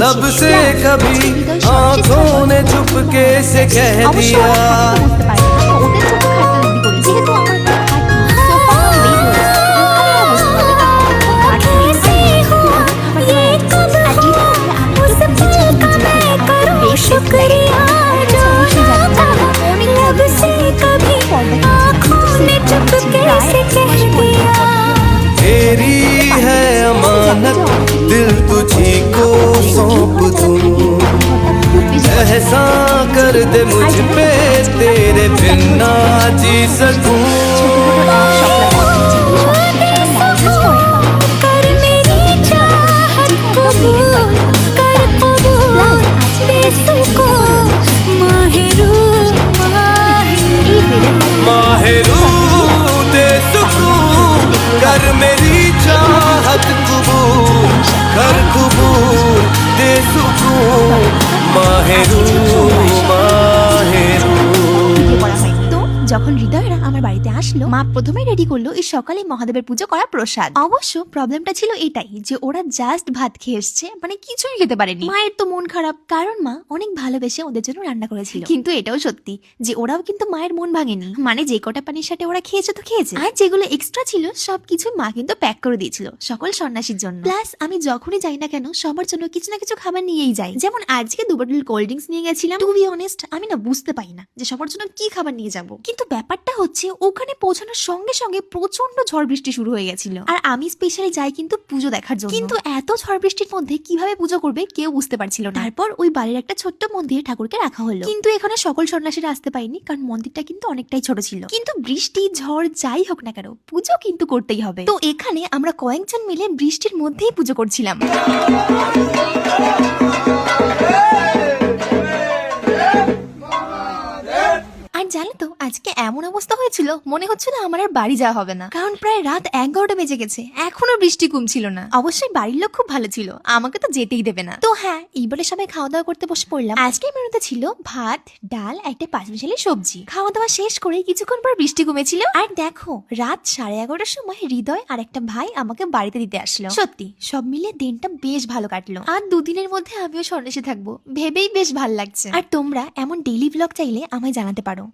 लब से कभी आंखों ने चुपके से कह दिया शुक्रिया लब से कभी आँखों ने चुपके से कह दिया तेरी है अमानत दिल तुझी को सौंप दूं एहसान कर दे मुझ पे तेरे बिन ना जी सकूं कर मेरी चाहत कबूल कर कबूल बेसुकून माहिरू माहिरू दे सुकून कर मेरी चाहत कबूल कर कबूल दे सुकून माहिरू माहिरू। তো যখন হৃদয়রা আমার বাড়িতে আসলো, মা প্রথমে রেডি করলো এই সকালে মহাদেবের পুজো করা প্রসাদ। অবশ্য প্রবলেমটা ছিল এটাই যে ওরা জাস্ট ভাত খেয়ে এসছে, মানে কিছুই খেতে পারেনি। মায়ের তো মন খারাপ, কারণ মা অনেক ভালোবেসে ওদের জন্য রান্না করেছিল। কিন্তু এটাও সত্যি যে ওরাও কিন্তু মায়ের মন ভাঙেনি, মানে যে কটা পানির সাথে ওরা খেয়েছে তো খেয়েছে, আর যেগুলো এক্সট্রা ছিল সবকিছু মা কিন্তু প্যাক করে দিয়েছিল সকল সন্ন্যাসীর জন্য। প্লাস আমি যখনই যাই না কেন সবার জন্য কিছু না কিছু খাবার নিয়েই যাই, যেমন আজকে 2 বোতল কোল্ড ড্রিঙ্কস নিয়ে গেছিলাম। টু বি অনেস্ট আমি না বুঝতে পারি না যে সবার জন্য কি খাবার নিয়ে যাব, কিন্তু ব্যাপারটা হচ্ছে ওখানে পৌঁছানোর সঙ্গে সঙ্গে প্রচন্ড ঝড় বৃষ্টি শুরু হয়ে গেছিল, আর আমি স্পেশালি যাই কিন্তু পুজো দেখার জন্য। কিন্তু এত ঝড় বৃষ্টির মধ্যে কিভাবে পুজো করবে কেউ বুঝতে পারছিল না। তারপর ওই বাড়ির একটা ছোট্ট মন্দিরে ঠাকুরকে রাখা হলো, কিন্তু এখানে সকল সন্ন্যাসীরা আসতে পারেনি কারণ মন্দিরটা কিন্তু অনেকটাই ছোট ছিল। কিন্তু বৃষ্টি ঝড় যাই হোক না কেন পুজো কিন্তু করতেই হবে। তো এখানে আমরা কয়েকজন মিলে বৃষ্টির মধ্যেই পুজো করছিলাম। আর জানো তো আজকে এমন অবস্থা হয়েছিল মনে হচ্ছিল আমার আর বাড়ি যাওয়া হবে না, কারণ প্রায় রাত 11টা বেজে গেছে, এখনো বৃষ্টি কমছিল না। অবশ্যই বাড়ির লোক খুব ভালো ছিল, আমাকে তো যেতেই দেবে না। তো হ্যাঁ, এইবারে সবাই খাওয়া দাওয়া করতে বসে পড়লাম। আজকের মেনুতে ছিল ভাত, ডাল, একটা 5 মিশালি সবজি। খাওয়া দাওয়া শেষ করে কিছুক্ষণ পর বৃষ্টি কমেছিল, আর দেখো রাত 11:30টার সময় হৃদয় আর একটা ভাই আমাকে বাড়িতে দিতে আসলো। সত্যি সব মিলে দিনটা বেশ ভালো কাটলো, আর 2 দিনের মধ্যে আমিও সন্ন্যাসী থাকবো ভেবেই বেশ ভালো লাগছে। আর তোমরা এমন ডেইলি ব্লগ চাইলে আমায় জানাতে পারো।